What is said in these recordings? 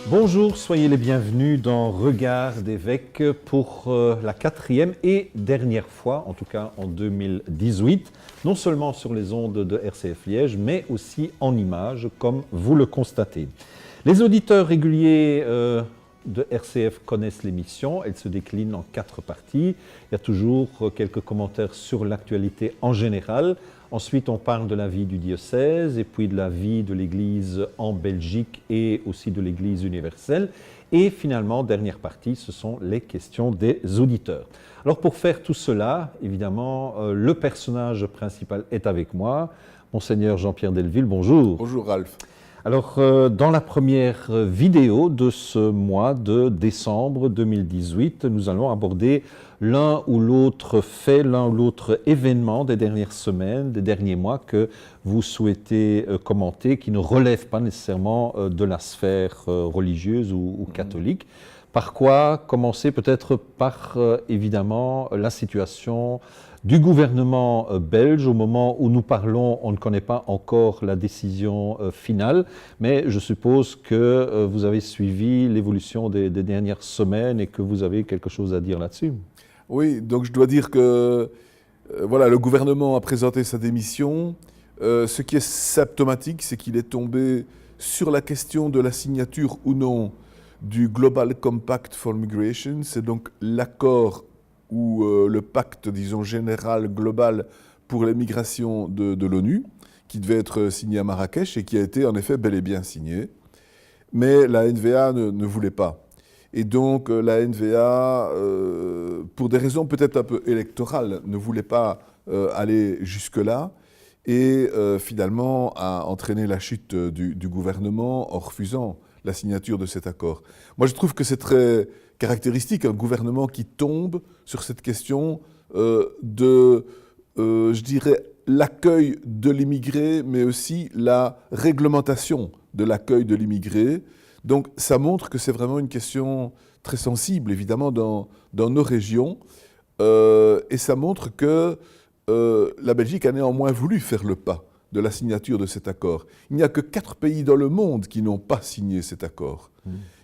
Bonjour, soyez les bienvenus dans Regard d'évêque pour la quatrième et dernière fois, en tout cas en 2018, non seulement sur les ondes de RCF Liège, mais aussi en images, comme vous le constatez. Les auditeurs réguliers de RCF connaissent l'émission, elle se décline en 4 parties. Il y a toujours quelques commentaires sur l'actualité en général. Ensuite, on parle de la vie du diocèse et puis de la vie de l'Église en Belgique et aussi de l'Église universelle. Et finalement, dernière partie, ce sont les questions des auditeurs. Alors pour faire tout cela, évidemment, le personnage principal est avec moi, Monseigneur Jean-Pierre Delville, bonjour. Bonjour Ralph. Alors, dans la première vidéo de ce mois de décembre 2018, nous allons aborder l'un ou l'autre fait, l'un ou l'autre événement des dernières semaines, des derniers mois que vous souhaitez commenter, qui ne relèvent pas nécessairement de la sphère religieuse ou catholique. Par quoi commencer? Peut-être par, évidemment, la situation du gouvernement belge. Au moment où nous parlons, on ne connaît pas encore la décision finale, mais je suppose que vous avez suivi l'évolution des dernières semaines et que vous avez quelque chose à dire là-dessus. Oui, donc je dois dire que voilà, le gouvernement a présenté sa démission. Ce qui est symptomatique, c'est qu'il est tombé sur la question de la signature ou non du Global Compact for Migration. C'est donc l'accord ou le pacte, disons, général, global pour les migrations de l'ONU, qui devait être signé à Marrakech et qui a été en effet bel et bien signé. Mais la NVA ne voulait pas. Et donc la NVA, pour des raisons peut-être un peu électorales, ne voulait pas aller jusque-là et finalement a entraîné la chute du gouvernement en refusant la signature de cet accord. Moi je trouve que c'est très caractéristique, un gouvernement qui tombe sur cette question je dirais, l'accueil de l'immigré, mais aussi la réglementation de l'accueil de l'immigré. Donc ça montre que c'est vraiment une question très sensible, évidemment, dans nos régions. Et ça montre que la Belgique a néanmoins voulu faire le pas de la signature de cet accord. Il n'y a que 4 pays dans le monde qui n'ont pas signé cet accord.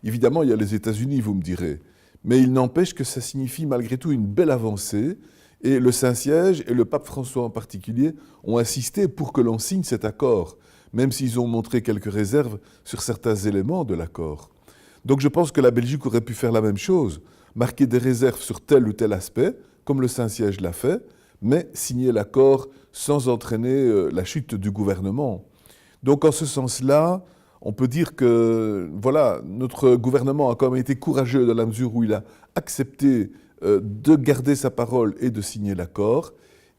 Évidemment, il y a les États-Unis, vous me direz. Mais il n'empêche que ça signifie malgré tout une belle avancée. Et le Saint-Siège et le pape François en particulier ont insisté pour que l'on signe cet accord, même s'ils ont montré quelques réserves sur certains éléments de l'accord. Donc je pense que la Belgique aurait pu faire la même chose, marquer des réserves sur tel ou tel aspect, comme le Saint-Siège l'a fait, mais signer l'accord sans entraîner la chute du gouvernement. Donc en ce sens-là, on peut dire que voilà, notre gouvernement a quand même été courageux dans la mesure où il a accepté de garder sa parole et de signer l'accord.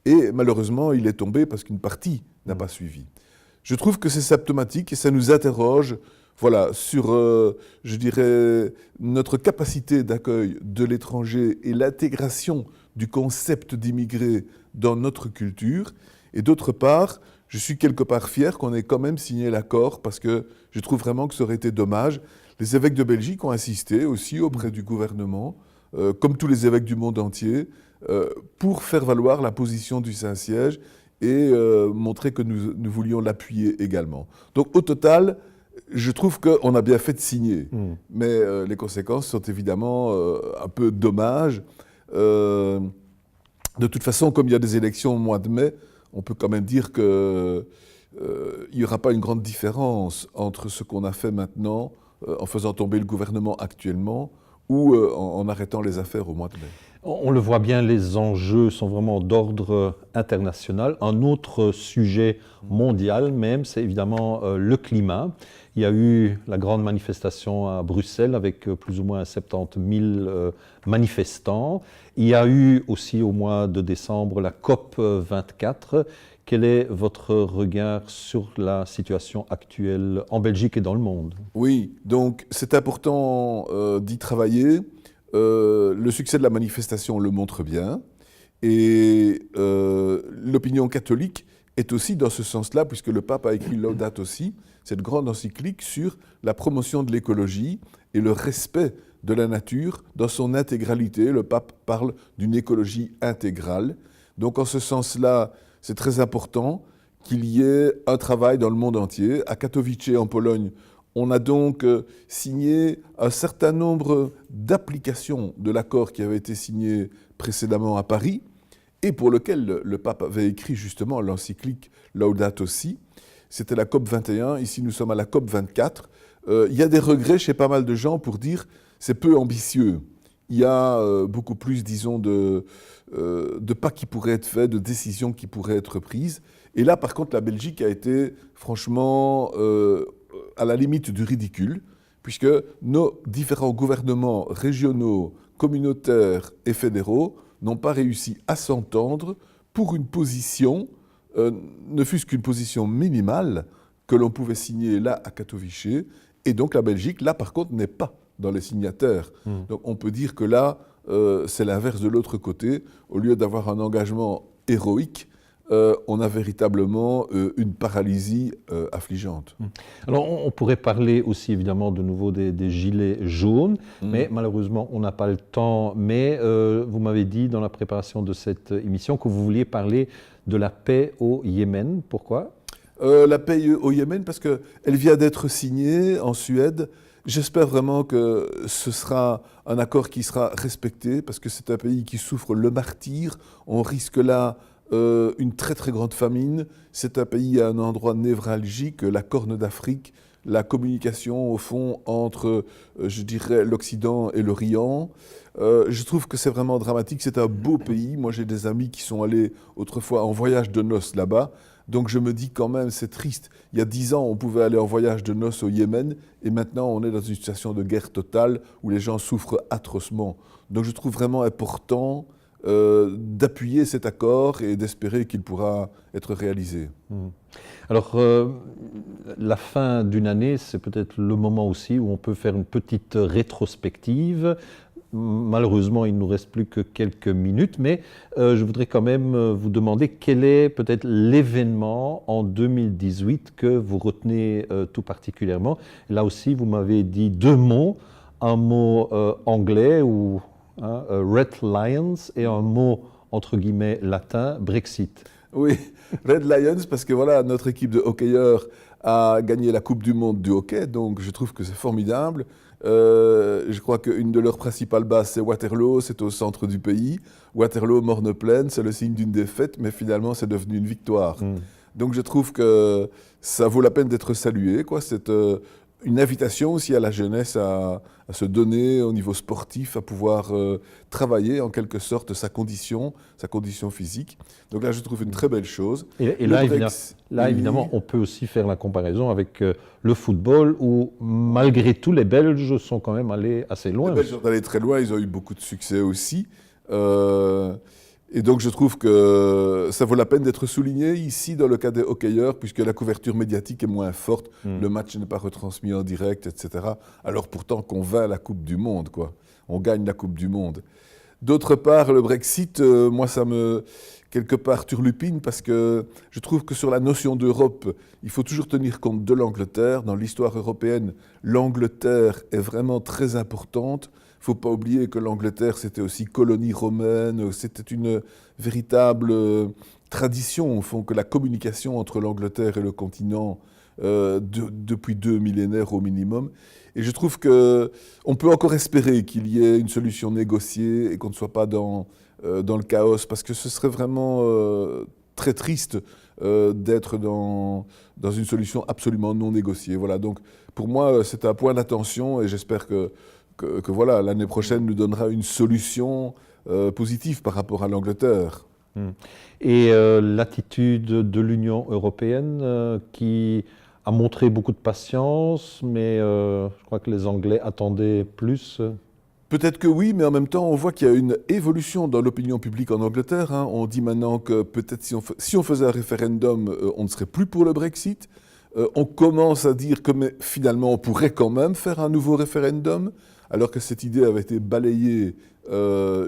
Et malheureusement, il est tombé parce qu'une partie n'a pas suivi. Je trouve que c'est symptomatique et ça nous interroge voilà, sur, je dirais, notre capacité d'accueil de l'étranger et l'intégration du concept d'immigré dans notre culture. Et d'autre part, je suis quelque part fier qu'on ait quand même signé l'accord parce que je trouve vraiment que ça aurait été dommage. Les évêques de Belgique ont insisté aussi auprès du gouvernement, comme tous les évêques du monde entier, pour faire valoir la position du Saint-Siège et montrer que nous voulions l'appuyer également. Donc au total, je trouve qu'on a bien fait de signer, mais les conséquences sont évidemment un peu dommages. De toute façon, comme il y a des élections au mois de mai, on peut quand même dire qu'il n'y aura pas une grande différence entre ce qu'on a fait maintenant, en faisant tomber le gouvernement actuellement, ou en arrêtant les affaires au mois de mai. On le voit bien, les enjeux sont vraiment d'ordre international. Un autre sujet mondial même, c'est évidemment le climat. Il y a eu la grande manifestation à Bruxelles avec plus ou moins 70 000 manifestants. Il y a eu aussi au mois de décembre la COP 24. Quel est votre regard sur la situation actuelle en Belgique et dans le monde? Oui, donc c'est important d'y travailler. Le succès de la manifestation le montre bien. Et l'opinion catholique est aussi dans ce sens-là, puisque le pape a écrit Laudato aussi, cette grande encyclique sur la promotion de l'écologie et le respect de la nature dans son intégralité. Le pape parle d'une écologie intégrale. Donc en ce sens-là, c'est très important qu'il y ait un travail dans le monde entier. À Katowice, en Pologne, On a donc signé un certain nombre d'applications de l'accord qui avait été signé précédemment à Paris et pour lequel le pape avait écrit justement l'encyclique Laudato Si. C'était la COP 21, ici nous sommes à la COP 24. Il y a des regrets chez pas mal de gens pour dire c'est peu ambitieux. Il y a beaucoup plus, disons, de pas qui pourraient être faits, de décisions qui pourraient être prises. Et là, par contre, la Belgique a été franchement à la limite du ridicule, puisque nos différents gouvernements régionaux, communautaires et fédéraux n'ont pas réussi à s'entendre pour une position, ne fût-ce qu'une position minimale, que l'on pouvait signer là à Katowice. Et donc la Belgique, là par contre, n'est pas dans les signataires. Donc on peut dire que là, c'est l'inverse de l'autre côté. Au lieu d'avoir un engagement héroïque, on a véritablement une paralysie affligeante. Alors, on pourrait parler aussi évidemment de nouveau des gilets jaunes, mais malheureusement, on n'a pas le temps. Mais vous m'avez dit dans la préparation de cette émission que vous vouliez parler de la paix au Yémen. Pourquoi ? La paix au Yémen, parce qu'elle vient d'être signée en Suède. J'espère vraiment que ce sera un accord qui sera respecté, parce que c'est un pays qui souffre le martyre. On risque là une très très grande famine. C'est un pays à un endroit névralgique, la Corne d'Afrique, la communication au fond entre, je dirais, l'Occident et l'Orient. Je trouve que c'est vraiment dramatique. C'est un beau pays. Moi, j'ai des amis qui sont allés autrefois en voyage de noces là-bas. Donc je me dis quand même, c'est triste. Il y a 10 ans, on pouvait aller en voyage de noces au Yémen, et maintenant on est dans une situation de guerre totale où les gens souffrent atrocement. Donc je trouve vraiment important d'appuyer cet accord et d'espérer qu'il pourra être réalisé. Alors, la fin d'une année, c'est peut-être le moment aussi où on peut faire une petite rétrospective. Malheureusement, il ne nous reste plus que quelques minutes, mais je voudrais quand même vous demander quel est peut-être l'événement en 2018 que vous retenez tout particulièrement. Là aussi, vous m'avez dit 2 mots, un mot anglais ou Red Lions et un mot entre guillemets latin, Brexit. Oui, Red Lions, parce que voilà, notre équipe de hockeyeurs a gagné la Coupe du Monde du hockey, donc je trouve que c'est formidable. Je crois qu'une de leurs principales bases, c'est Waterloo, c'est au centre du pays. Waterloo, Morne-Plaine, c'est le signe d'une défaite, mais finalement, c'est devenu une victoire. Donc je trouve que ça vaut la peine d'être salué, quoi. C'est une invitation aussi à la jeunesse à se donner au niveau sportif, à pouvoir travailler en quelque sorte sa condition physique. Donc là, je trouve une très belle chose. Et là, évidemment, on peut aussi faire la comparaison avec le football où, malgré tout, les Belges sont quand même allés assez loin. Les Belges sont allés très loin, ils ont eu beaucoup de succès aussi. Et donc je trouve que ça vaut la peine d'être souligné ici dans le cas des hockeyeurs, puisque la couverture médiatique est moins forte, le match n'est pas retransmis en direct, etc. Alors pourtant qu'on va à la Coupe du Monde, quoi. On gagne la Coupe du Monde. D'autre part, le Brexit, moi ça me quelque part turlupine, parce que je trouve que sur la notion d'Europe, il faut toujours tenir compte de l'Angleterre. Dans l'histoire européenne, l'Angleterre est vraiment très importante. Il ne faut pas oublier que l'Angleterre, c'était aussi colonie romaine, c'était une véritable tradition, au fond, que la communication entre l'Angleterre et le continent depuis 2 millénaires au minimum. Et je trouve qu'on peut encore espérer qu'il y ait une solution négociée et qu'on ne soit pas dans le chaos, parce que ce serait vraiment très triste d'être dans une solution absolument non négociée. Voilà, donc pour moi, c'est un point d'attention et j'espère que voilà, l'année prochaine nous donnera une solution positive par rapport à l'Angleterre. Et l'attitude de l'Union européenne qui a montré beaucoup de patience, mais je crois que les Anglais attendaient plus. Peut-être que oui, mais en même temps, on voit qu'il y a une évolution dans l'opinion publique en Angleterre. On dit maintenant que peut-être si on faisait un référendum, on ne serait plus pour le Brexit. On commence à dire que mais finalement, on pourrait quand même faire un nouveau référendum, alors que cette idée avait été balayée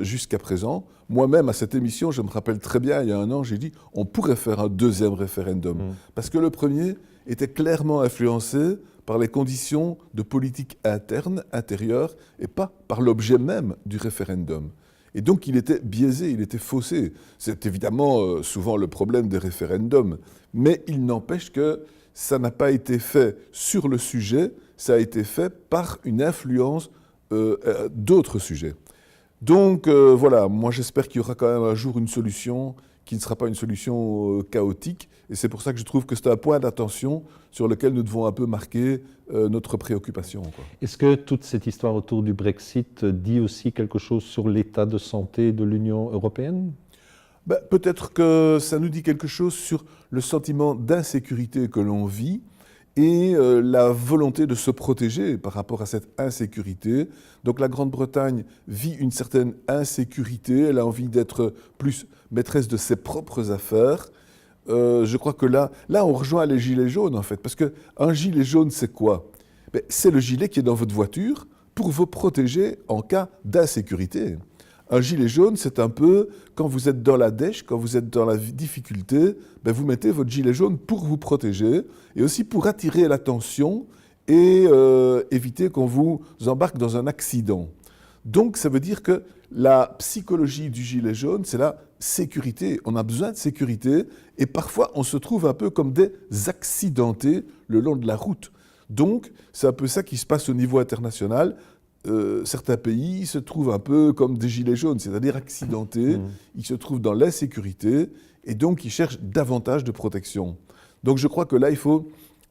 jusqu'à présent. Moi-même, à cette émission, je me rappelle très bien, il y a 1 an, j'ai dit on pourrait faire un 2e référendum. Parce que le premier était clairement influencé par les conditions de politique interne, intérieure, et pas par l'objet même du référendum. Et donc il était biaisé, il était faussé. C'est évidemment souvent le problème des référendums, mais il n'empêche que ça n'a pas été fait sur le sujet, ça a été fait par une influence d'autres sujets. Donc voilà, moi j'espère qu'il y aura quand même un jour une solution qui ne sera pas une solution chaotique. Et c'est pour ça que je trouve que c'est un point d'attention sur lequel nous devons un peu marquer notre préoccupation, quoi. Est-ce que toute cette histoire autour du Brexit dit aussi quelque chose sur l'état de santé de l'Union européenne? Ben, peut-être que ça nous dit quelque chose sur le sentiment d'insécurité que l'on vit et la volonté de se protéger par rapport à cette insécurité. Donc la Grande-Bretagne vit une certaine insécurité, elle a envie d'être plus maîtresse de ses propres affaires. Je crois que là, on rejoint les gilets jaunes en fait, parce qu'un gilet jaune c'est quoi? Ben, c'est le gilet qui est dans votre voiture pour vous protéger en cas d'insécurité. Un gilet jaune, c'est un peu, quand vous êtes dans la dèche, quand vous êtes dans la difficulté, ben vous mettez votre gilet jaune pour vous protéger et aussi pour attirer l'attention et éviter qu'on vous embarque dans un accident. Donc ça veut dire que la psychologie du gilet jaune, c'est la sécurité. On a besoin de sécurité et parfois on se trouve un peu comme des accidentés le long de la route. Donc c'est un peu ça qui se passe au niveau international. Certains pays se trouvent un peu comme des gilets jaunes, c'est-à-dire accidentés, ils se trouvent dans l'insécurité et donc ils cherchent davantage de protection. Donc je crois que là, il faut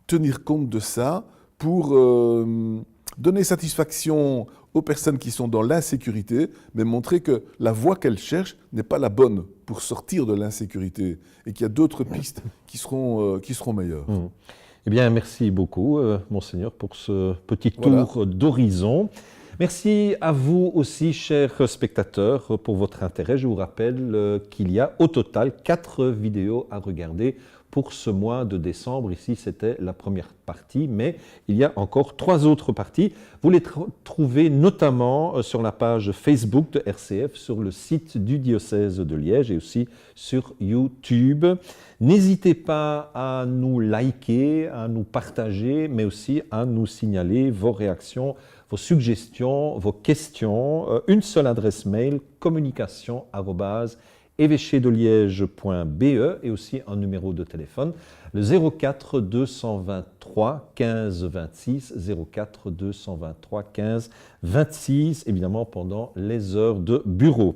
tenir compte de ça pour donner satisfaction aux personnes qui sont dans l'insécurité, mais montrer que la voie qu'elles cherchent n'est pas la bonne pour sortir de l'insécurité et qu'il y a d'autres pistes qui seront meilleures. Eh bien, merci beaucoup, Monseigneur, pour ce petit tour d'horizon. Merci à vous aussi, chers spectateurs, pour votre intérêt. Je vous rappelle qu'il y a au total 4 vidéos à regarder pour ce mois de décembre. Ici, c'était la première partie, mais il y a encore 3 autres parties. Vous les trouvez notamment sur la page Facebook de RCF, sur le site du diocèse de Liège et aussi sur YouTube. N'hésitez pas à nous liker, à nous partager, mais aussi à nous signaler vos réactions, vos suggestions, vos questions. Une seule adresse mail, communication@évêchedeliège.be et aussi un numéro de téléphone, le 04 223 15 26, 04 223 15 26, évidemment pendant les heures de bureau.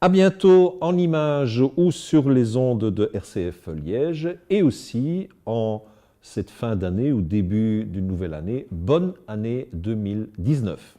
À bientôt en images ou sur les ondes de RCF Liège et aussi en cette fin d'année ou début d'une nouvelle année. Bonne année 2019.